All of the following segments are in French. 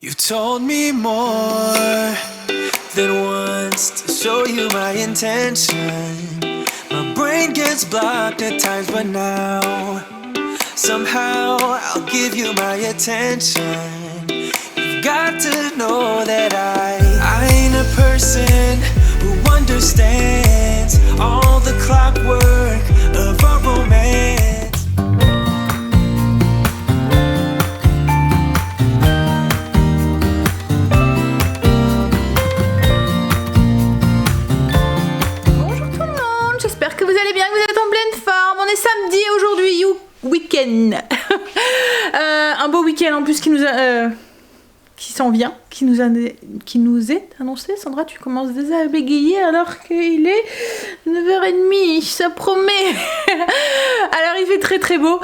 You've told me more than once to show you my intention. My brain gets blocked at times, but now somehow I'll give you my attention. You've got to know that I ain't a person who understands all the clockwork of our romance. Samedi aujourd'hui, week-end. Un beau week-end en plus qui nous a, qui s'en vient, qui nous est annoncé. Sandra, tu commences déjà à bégayer alors qu'il est 9h30, ça promet. Alors il fait très très beau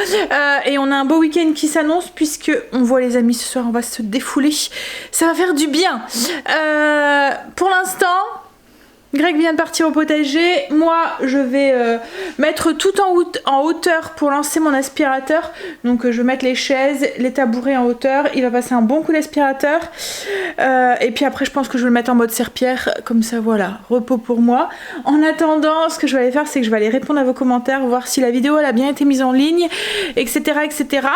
et on a un beau week-end qui s'annonce puisque on voit les amis ce soir, on va se défouler. Ça va faire du bien. Pour l'instant, Greg vient de partir au potager, moi je vais mettre tout en hauteur pour lancer mon aspirateur. Donc je vais mettre les chaises, les tabourets en hauteur, il va passer un bon coup d'aspirateur. Et puis après je pense que je vais le mettre en mode serpillère, comme ça voilà, repos pour moi. En attendant, ce que je vais aller faire c'est que je vais aller répondre à vos commentaires, voir si la vidéo elle a bien été mise en ligne, etc. etc.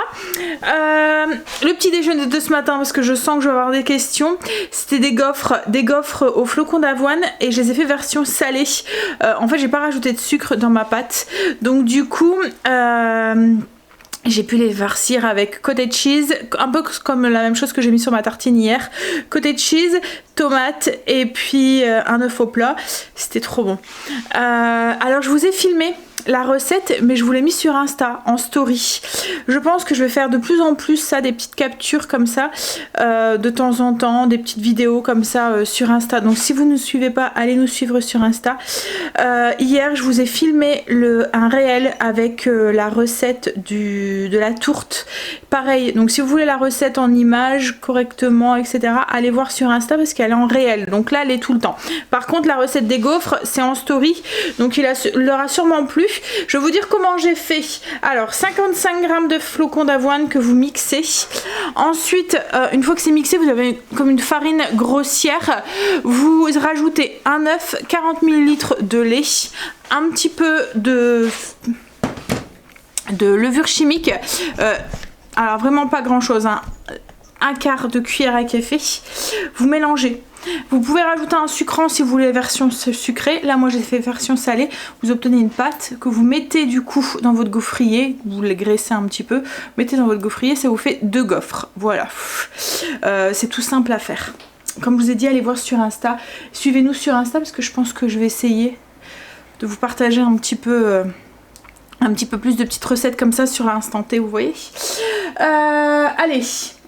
Le petit déjeuner de ce matin, parce que je sens que je vais avoir des questions, c'était des gaufres aux flocons d'avoine et je les ai fait version salée. En fait j'ai pas rajouté de sucre dans ma pâte, donc du coup j'ai pu les farcir avec cottage cheese, un peu comme la même chose que j'ai mis sur ma tartine hier. Cottage cheese, tomate et puis un œuf au plat. C'était trop bon. Alors je vous ai filmé la recette, mais je vous l'ai mis sur Insta en story. Je pense que je vais faire de plus en plus ça, des petites captures comme ça de temps en temps, des petites vidéos comme ça sur Insta. Donc si vous ne nous suivez pas, allez nous suivre sur Insta. Hier je vous ai filmé un réel avec la recette de la tourte. Pareil, donc si vous voulez la recette en images correctement, etc., allez voir sur Insta parce qu'elle est en réel. Donc là elle est tout le temps. Par contre la recette des gaufres c'est en story, donc il leur a sûrement plu. Je vais vous dire comment j'ai fait. Alors 55 g de flocons d'avoine que vous mixez. Ensuite une fois que c'est mixé, vous avez comme une farine grossière. Vous rajoutez un œuf, 40 ml de lait, un petit peu de levure chimique, alors vraiment pas grand chose, hein. Un quart de cuillère à café. Vous mélangez. Vous pouvez rajouter un sucrant si vous voulez la version sucrée. Là moi j'ai fait version salée. Vous obtenez une pâte que vous mettez du coup dans votre gaufrier. Vous les graissez un petit peu, mettez dans votre gaufrier, ça vous fait 2 gaufres. Voilà. C'est tout simple à faire. Comme je vous ai dit, allez voir sur Insta. Suivez-nous sur Insta parce que je pense que je vais essayer de vous partager un petit peu plus de petites recettes comme ça sur l'instant T, vous voyez. Allez,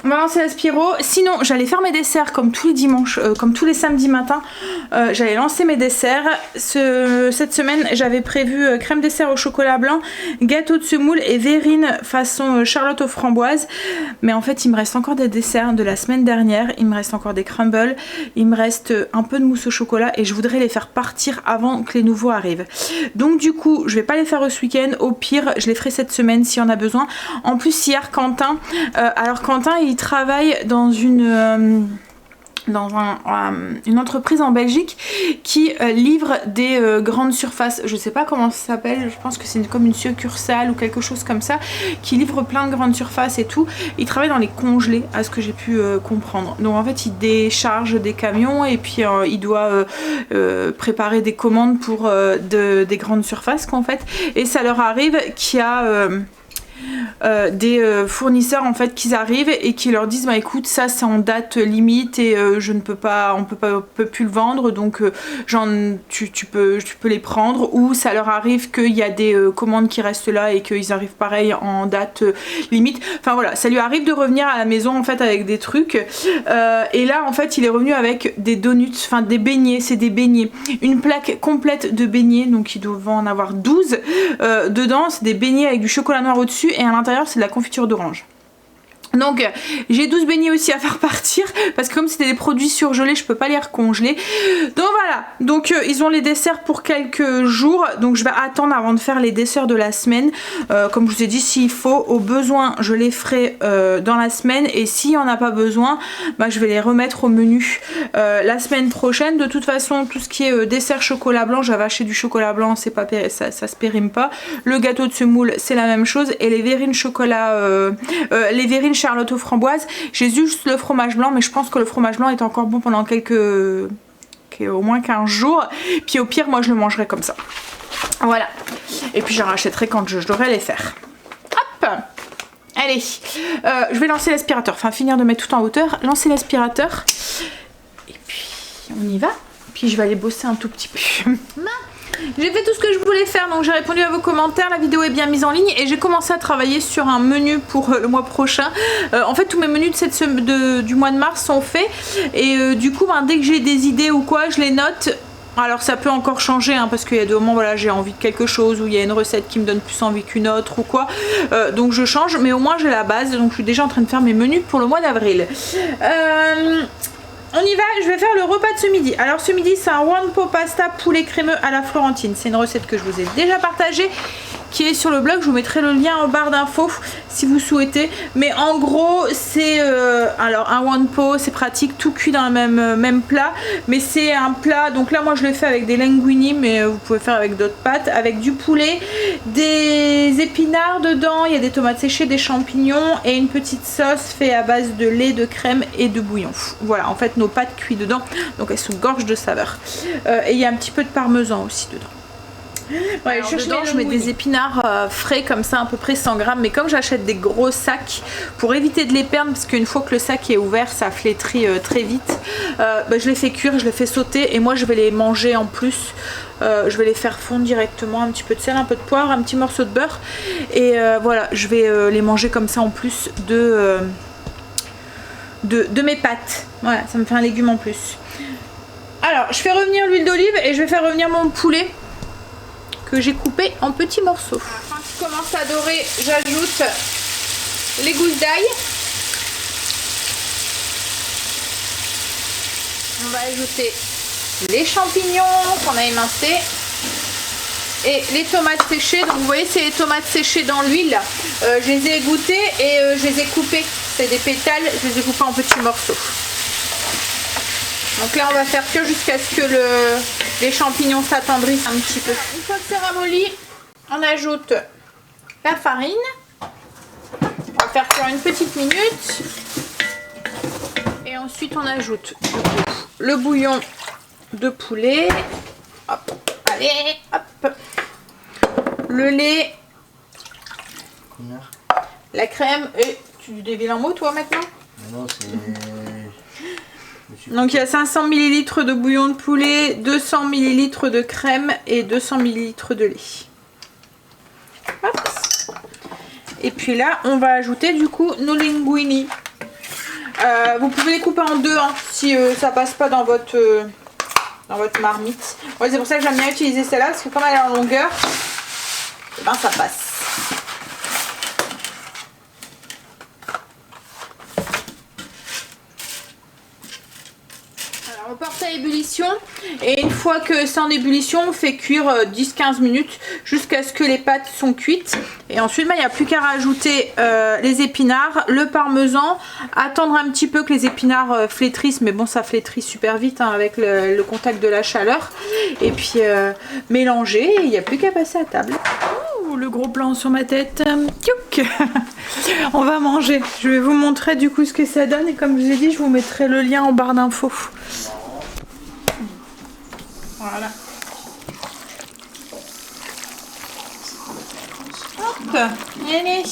on va lancer l'aspiro. Sinon j'allais faire mes desserts comme tous les dimanches, comme tous les samedis matins. J'allais lancer mes desserts. Cette semaine j'avais prévu crème dessert au chocolat blanc, gâteau de semoule et verrine façon Charlotte aux framboises. Mais en fait il me reste encore des desserts de la semaine dernière. Il me reste encore des crumbles, il me reste un peu de mousse au chocolat et je voudrais les faire partir avant que les nouveaux arrivent. Donc du coup je vais pas les faire ce week-end. Au pire je les ferai cette semaine s'il y en a besoin. En plus hier Quentin, alors Quentin il travaille dans une entreprise en Belgique qui livre des grandes surfaces. Je sais pas comment ça s'appelle, je pense que c'est comme une succursale ou quelque chose comme ça, qui livre plein de grandes surfaces et tout. Il travaille dans les congelés, à ce que j'ai pu comprendre. Donc en fait il décharge des camions et puis il doit préparer des commandes pour des grandes surfaces qu'en fait. Et ça leur arrive qu'il y a des fournisseurs en fait qui arrivent et qui leur disent bah écoute ça c'est en date limite et je ne peux pas, on peut plus le vendre, donc tu peux les prendre. Ou ça leur arrive qu'il y a des commandes qui restent là et qu'ils arrivent pareil en date limite. Enfin voilà, ça lui arrive de revenir à la maison en fait avec des trucs et là en fait il est revenu avec des donuts, enfin des beignets, c'est des beignets, une plaque complète de beignets, donc il doit en avoir 12 dedans. C'est des beignets avec du chocolat noir au dessus et à l'intérieur c'est de la confiture d'orange. Donc j'ai 12 beignets aussi à faire partir parce que comme c'était des produits surgelés je peux pas les recongeler. Donc voilà, donc ils ont les desserts pour quelques jours, donc je vais attendre avant de faire les desserts de la semaine. Comme je vous ai dit, s'il faut, au besoin je les ferai dans la semaine, et s'il n'y en a pas besoin, bah, je vais les remettre au menu la semaine prochaine. De toute façon tout ce qui est dessert chocolat blanc, j'avais acheté du chocolat blanc, c'est pas ça se périme pas. Le gâteau de semoule c'est la même chose, et les verrines chocolat, les verrines Charlotte aux framboises, j'ai juste le fromage blanc, mais je pense que le fromage blanc est encore bon pendant au moins 15 jours, puis au pire moi je le mangerai comme ça. Voilà, et puis j'en rachèterai quand je devrais les faire. Hop, allez, je vais lancer l'aspirateur, enfin finir de mettre tout en hauteur, lancer l'aspirateur, et puis on y va, puis je vais aller bosser un tout petit peu. J'ai fait tout ce que je voulais faire, donc j'ai répondu à vos commentaires, la vidéo est bien mise en ligne et j'ai commencé à travailler sur un menu pour le mois prochain. En fait tous mes menus du mois de mars sont faits, et du coup dès que j'ai des idées ou quoi je les note. Alors ça peut encore changer hein, parce qu'il y a des moments voilà, j'ai envie de quelque chose, ou il y a une recette qui me donne plus envie qu'une autre ou quoi, donc je change, mais au moins j'ai la base, donc je suis déjà en train de faire mes menus pour le mois d'avril. On y va, je vais faire le repas de ce midi. Alors ce midi c'est un one pot pasta poulet crémeux à la Florentine. C'est une recette que je vous ai déjà partagée, qui est sur le blog, je vous mettrai le lien en barre d'infos si vous souhaitez. Mais en gros c'est alors un one pot, c'est pratique, tout cuit dans le même plat. Mais c'est un plat, donc là moi je l'ai fait avec des linguini, mais vous pouvez faire avec d'autres pâtes, avec du poulet, des épinards dedans, il y a des tomates séchées, des champignons et une petite sauce faite à base de lait, de crème et de bouillon. Voilà, en fait nos pâtes cuites dedans, donc elles sont gorges de saveur. Et il y a un petit peu de parmesan aussi dedans. Ouais, dedans, je mets des épinards frais comme ça, à peu près 100 grammes, mais comme j'achète des gros sacs pour éviter de les perdre, parce qu'une fois que le sac est ouvert ça flétrit très vite, je les fais cuire, je les fais sauter, et moi je vais les manger en plus. Je vais les faire fondre directement, un petit peu de sel, un peu de poivre, un petit morceau de beurre, et voilà, je vais les manger comme ça en plus de mes pâtes. Voilà, ça me fait un légume en plus. Alors je fais revenir l'huile d'olive et je vais faire revenir mon poulet que j'ai coupé en petits morceaux. Quand il commence à dorer, j'ajoute les gousses d'ail. On va ajouter les champignons qu'on a émincés et les tomates séchées. Donc vous voyez, c'est les tomates séchées dans l'huile. Je les ai égouttées et je les ai coupées. C'est des pétales, je les ai coupés en petits morceaux. Donc là on va faire cuire jusqu'à ce que les champignons s'attendrissent un petit peu. Une fois que c'est ramolli, on ajoute la farine. On va faire cuire une petite minute. Et ensuite on ajoute du coup, le bouillon de poulet. Hop, allez, hop. Le lait. La crème. Et tu déviles en mot toi maintenant? Non, c'est... Donc il y a 500 ml de bouillon de poulet, 200 ml de crème et 200 ml de lait. Hop. Et puis là on va ajouter du coup nos linguini. Vous pouvez les couper en deux hein, si ça passe pas dans votre marmite. Ouais, c'est pour ça que j'aime bien utiliser celle-là, parce que comme elle est en longueur, et ben ça passe. On porte à ébullition, et une fois que c'est en ébullition on fait cuire 10-15 minutes jusqu'à ce que les pâtes sont cuites, et ensuite il n'y a plus qu'à rajouter les épinards, le parmesan, attendre un petit peu que les épinards flétrissent, mais bon ça flétrit super vite hein, avec le contact de la chaleur, et puis mélanger, et il n'y a plus qu'à passer à table. Ouh, le gros plan sur ma tête. On va manger, je vais vous montrer du coup ce que ça donne, et comme je vous ai dit je vous mettrai le lien en barre d'infos. Voilà. Hop, allez,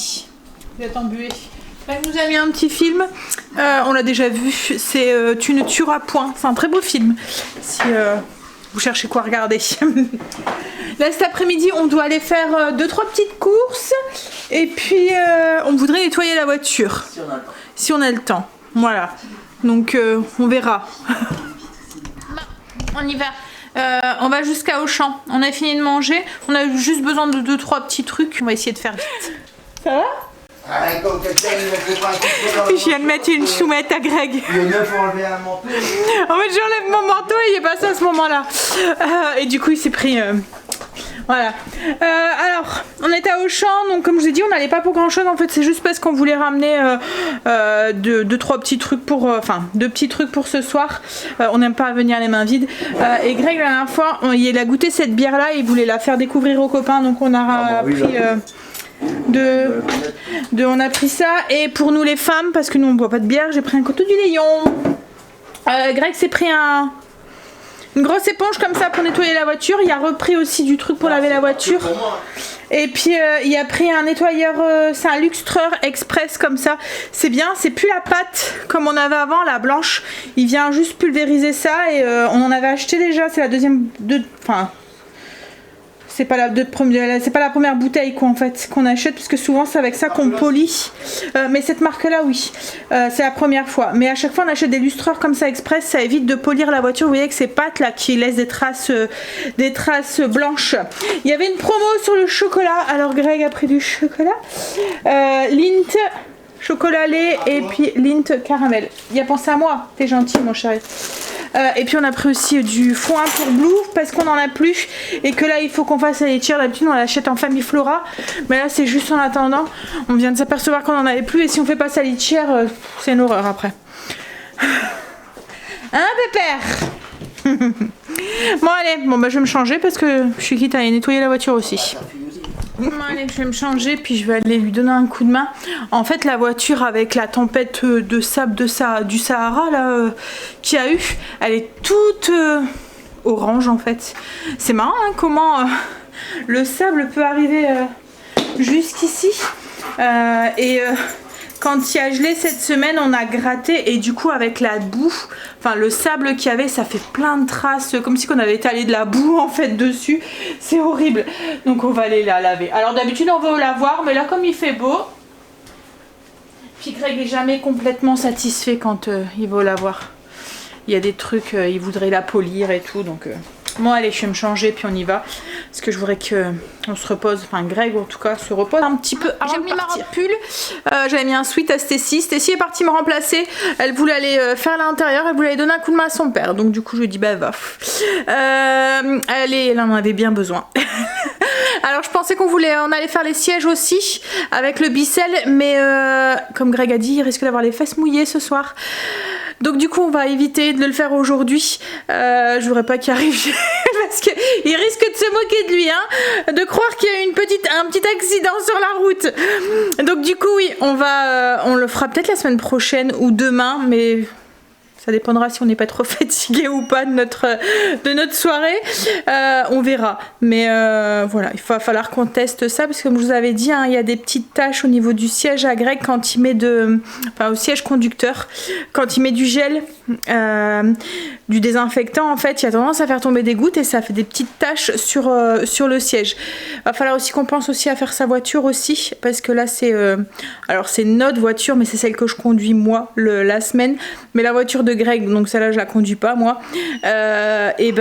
vous êtes embué. Là, je vous ai mis un petit film, on l'a déjà vu, c'est Tu ne tueras point, c'est un très beau film, si vous cherchez quoi regarder. Là cet après-midi on doit aller faire 2-3 petites courses, et puis on voudrait nettoyer la voiture, si on a le temps, voilà, donc on verra. On y va. On va jusqu'à Auchan. On a fini de manger. On a juste besoin de 2-3 petits trucs. On va essayer de faire vite. Ça va? Je viens de mettre une choumette à Greg. Le 9 pour enlever un manteau. En fait, j'enlève mon manteau et il est passé à ce moment-là. Et du coup, il s'est pris... Voilà. Alors, on était à Auchan, donc comme je vous ai dit, on n'allait pas pour grand chose. En fait, c'est juste parce qu'on voulait ramener deux petits trucs pour ce soir. On n'aime pas venir les mains vides. Et Greg, la dernière fois, il a goûté cette bière-là et il voulait la faire découvrir aux copains, donc on a on a pris ça. Et pour nous les femmes, parce que nous on boit pas de bière, j'ai pris un coteau du Léon. Greg s'est pris une grosse éponge comme ça pour nettoyer la voiture. Il a repris aussi du truc pour laver la voiture. Et puis il a pris un nettoyeur, c'est un Luxtreur Express comme ça. C'est bien, c'est plus la pâte comme on avait avant, la blanche. Il vient juste pulvériser ça et on en avait acheté déjà. C'est la deuxième, c'est pas la première bouteille quoi en fait qu'on achète parce que souvent c'est avec ça qu'on polit. Mais cette marque là oui, c'est la première fois. Mais à chaque fois on achète des lustreurs comme ça express, ça évite de polir la voiture. Vous voyez que ces pattes là qui laissent des traces blanches. Il y avait une promo sur le chocolat. Alors Greg a pris du chocolat, Lindt chocolat lait et puis Lindt caramel. Il a pensé à moi, t'es gentil mon chéri. Et puis on a pris aussi du foin pour Blue parce qu'on en a plus et que là il faut qu'on fasse la litière. D'habitude on l'achète en famille Flora, mais là c'est juste en attendant. On vient de s'apercevoir qu'on en avait plus et si on fait pas sa litière, c'est une horreur après. Hein pépère. Bon allez, je vais me changer parce que je suis quitte à aller nettoyer la voiture aussi. Bon, allez, je vais me changer puis je vais aller lui donner un coup de main. En fait la voiture avec la tempête de sable du Sahara là qu'il y a eu, elle est toute orange en fait. C'est marrant hein, comment le sable peut arriver jusqu'ici. Quand il y a gelé cette semaine, on a gratté et du coup avec la boue, le sable qu'il y avait, ça fait plein de traces, comme si on avait étalé de la boue en fait dessus. C'est horrible. Donc on va aller la laver. Alors d'habitude on va au lavoir, mais là comme il fait beau, puis Greg est jamais complètement satisfait quand il va au lavoir. Il y a des trucs, il voudrait la polir et tout, donc... Bon allez, je vais me changer puis on y va parce que je voudrais qu'on se repose, Greg en tout cas se repose un petit peu avant de partir. J'ai mis ma robe pull, j'avais mis un sweat à Stacy. Stacy est partie me remplacer, elle voulait aller faire l'intérieur, elle voulait aller donner un coup de main à son père, donc du coup je lui ai dit bah va. Elle en avait bien besoin. Alors je pensais qu'on allait faire les sièges aussi avec le Bicel, mais comme Greg a dit, il risque d'avoir les fesses mouillées ce soir. Donc du coup on va éviter de le faire aujourd'hui. Je voudrais pas qu'il arrive parce qu'il risque de se moquer de lui hein, de croire qu'il y a eu un petit accident sur la route. Donc du coup oui, on le fera peut-être la semaine prochaine ou demain, mais ça dépendra si on n'est pas trop fatigué ou pas de notre soirée. On verra. Mais voilà, il va falloir qu'on teste ça parce que comme je vous avais dit, hein, il y a des petites taches au niveau du siège à Greg quand il met au siège conducteur, quand il met du gel, du désinfectant en fait, il y a tendance à faire tomber des gouttes et ça fait des petites taches sur le siège. Il va falloir aussi qu'on pense aussi à faire sa voiture aussi parce que là c'est alors c'est notre voiture mais c'est celle que je conduis moi la semaine, mais la voiture de Greg, donc celle-là je la conduis pas moi, et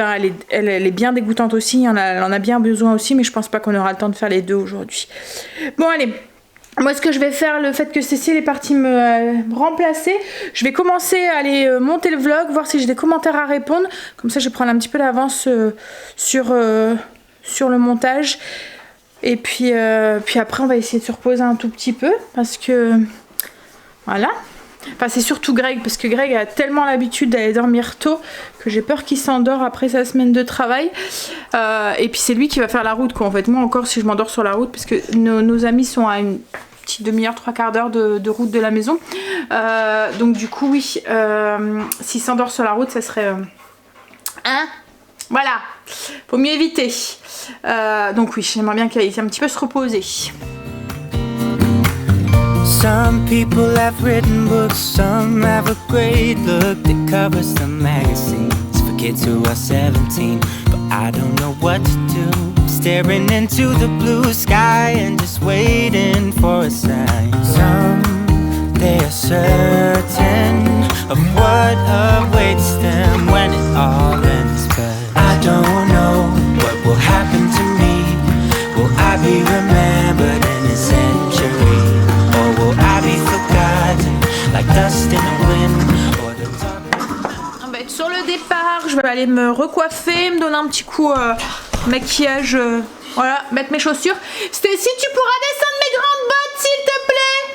elle est bien dégoûtante aussi, elle en a bien besoin aussi, mais je pense pas qu'on aura le temps de faire les deux aujourd'hui. Bon allez, moi ce que je vais faire, le fait que Cécile est partie me remplacer, je vais commencer à aller monter le vlog, voir si j'ai des commentaires à répondre, comme ça je vais prendre un petit peu d'avance sur le montage, et puis après on va essayer de se reposer un tout petit peu, parce que voilà. Enfin c'est surtout Greg, parce que Greg a tellement l'habitude d'aller dormir tôt que j'ai peur qu'il s'endort après sa semaine de travail. Et puis c'est lui qui va faire la route quoi. En fait moi encore si je m'endors sur la route, parce que nos amis sont à une petite demi-heure, 3/4 d'heure de route de la maison. Donc du coup oui, s'il s'endort sur la route ça serait... Voilà, faut mieux éviter. Donc oui, j'aimerais bien qu'il aille un petit peu se reposer. Some people have written books, some have a great look that covers the magazines for kids who are 17, but I don't know what to do. Staring into the blue sky and just waiting for a sign. Some, they are certain of what awaits them when it all ends, but I don't know what will happen to me. Will I be remembered in a century, or will être sur le départ. Je vais aller me recoiffer, me donner un petit coup maquillage. Voilà, mettre mes chaussures. Stacy, tu pourras descendre mes grandes bottes, s'il te plaît.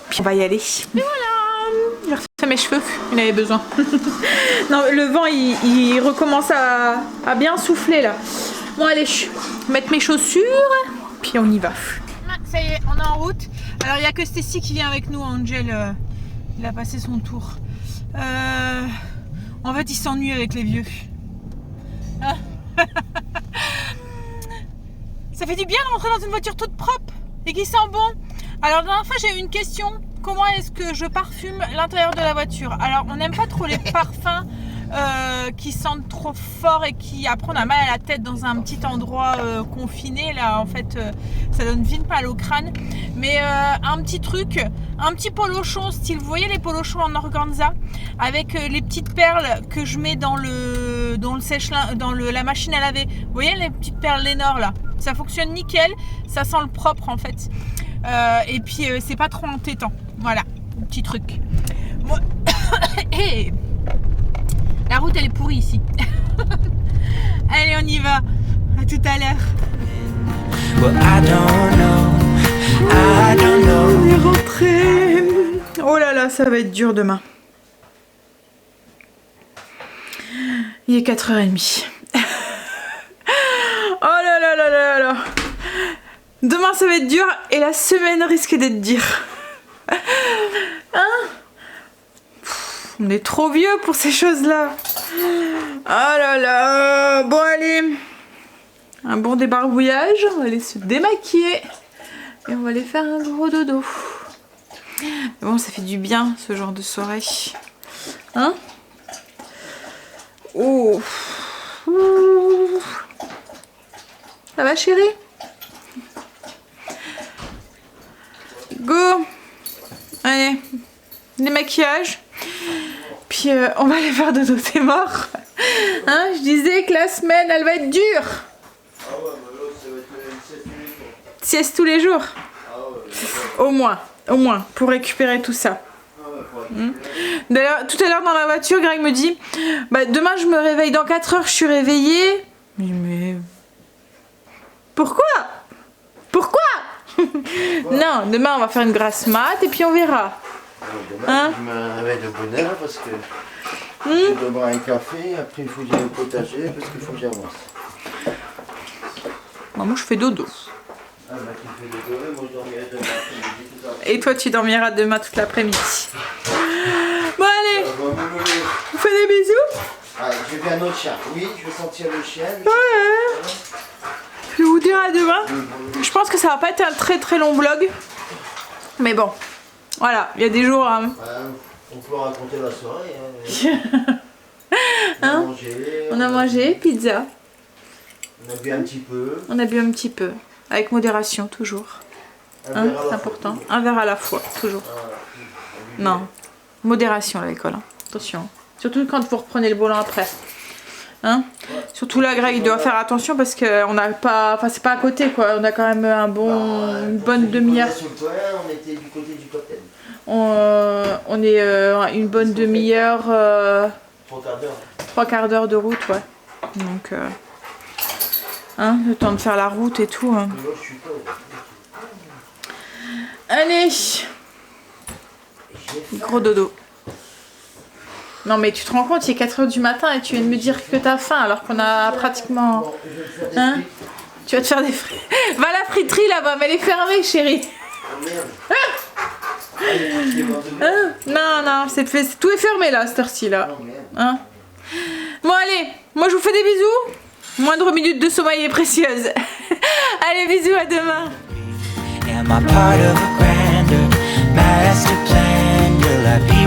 Puis on va y aller. Et voilà. J'ai refait mes cheveux. Il avait besoin. Non, le vent, il recommence à bien souffler là. Bon, allez, mettre mes chaussures. Puis on y va. Ça y est, on est en route. Alors, il n'y a que Stacy qui vient avec nous. Angel, il a passé son tour. En fait, il s'ennuie avec les vieux. Ah. Ça fait du bien de rentrer dans une voiture toute propre et qui sent bon. Alors, la dernière fois, j'ai eu une question. Comment est-ce que je parfume l'intérieur de la voiture? Alors, on n'aime pas trop les parfums qui sentent trop fort et qui, après, on a mal à la tête dans un petit endroit confiné. Là, en fait, ça donne vite mal au crâne. Mais un petit truc, un petit polochon style, vous voyez les polochons en organza avec les petites perles que je mets dans le sèche-linge, dans la machine à laver. Vous voyez les petites perles Lénore là? Ça fonctionne nickel, ça sent le propre en fait. Et puis c'est pas trop entêtant. Voilà, petit truc. Bon. Et la route elle est pourrie ici. Allez, on y va. À tout à l'heure. Well, I don't know. On est rentré. Oh là là, ça va être dur demain. Il est 4h30. Oh là là là là là. Demain ça va être dur et la semaine risque d'être dure. Hein? On est trop vieux pour ces choses-là. Oh là là. Bon allez. Un bon débarbouillage. On va aller se démaquiller. Et on va aller faire un gros dodo. Mais bon, ça fait du bien ce genre de soirée. Hein? Oh. Ouh. Ça va chérie? Go. Allez. Démaquillage. Puis on va aller faire dodo. T'es mort? Hein? Je disais que la semaine elle va être dure. Ah ouais, mais là, ça va être une Sieste sieste tous les jours. tous les jours. Ah ouais, Au moins, pour récupérer tout ça. ah ouais, faut récupérer. D'ailleurs, tout à l'heure dans la voiture, Greg me dit bah, demain je me réveille dans 4 heures, je suis réveillée. Mais pourquoi? Non, demain on va faire une grasse mat et puis on verra. Demain, Hein? je me réveille de bonne heure parce que je dois boire un café, après il faut que j'aille au potager parce qu'il faut que j'avance. Moi je fais dodo. Ah bah tu fais le doré, moi je dormirai demain après-midi tout ça. Et toi tu dormiras demain toute l'après-midi. Bon allez, vous faites des bisous? Ah, je vais un autre chien. Oui, je vais sentir le chien. Ouais. Je vais vous dire à demain. Je pense que ça va pas être un très très long vlog. Mais bon, voilà, il y a des jours... hein. On peut raconter la soirée. Hein? On a mangé, pizza. On a bu un petit peu. On a bu un petit peu. Avec modération, toujours. Un Hein, verre à la c'est fois. important. Un verre à la fois, toujours. Non, modération à l'école. Hein. Attention. Surtout quand vous reprenez le volant après. Hein? Surtout là, Greg, il doit faire attention parce qu'on n'a pas... Enfin, c'est pas à côté, quoi. On a quand même une bonne demi-heure. Sur le toit, on était du côté du cocktail. On est une bonne demi-heure... 3 quarts d'heure. 3 quarts d'heure de route, ouais. Donc... hein, le temps de faire la route et tout. Hein. Mais moi, je suis pas. Allez, gros dodo. Non mais tu te rends compte, il est 4 h du matin et tu viens de me dire que t'as faim alors qu'on a pratiquement... Bon, je vais me faire des Hein? frites. Tu vas te faire des frites. Va à la friterie là-bas, mais elle est fermée chérie. Oh merde. Allez, parti, voir demain. Hein? Non, non, tout est fermé là, cette heure-ci là. Oh merde. Hein? Bon allez, moi je vous fais des bisous. Moindre minute de sommeil est précieuse. Allez, bisous, à demain. Am I part of a grander master plan? Will I be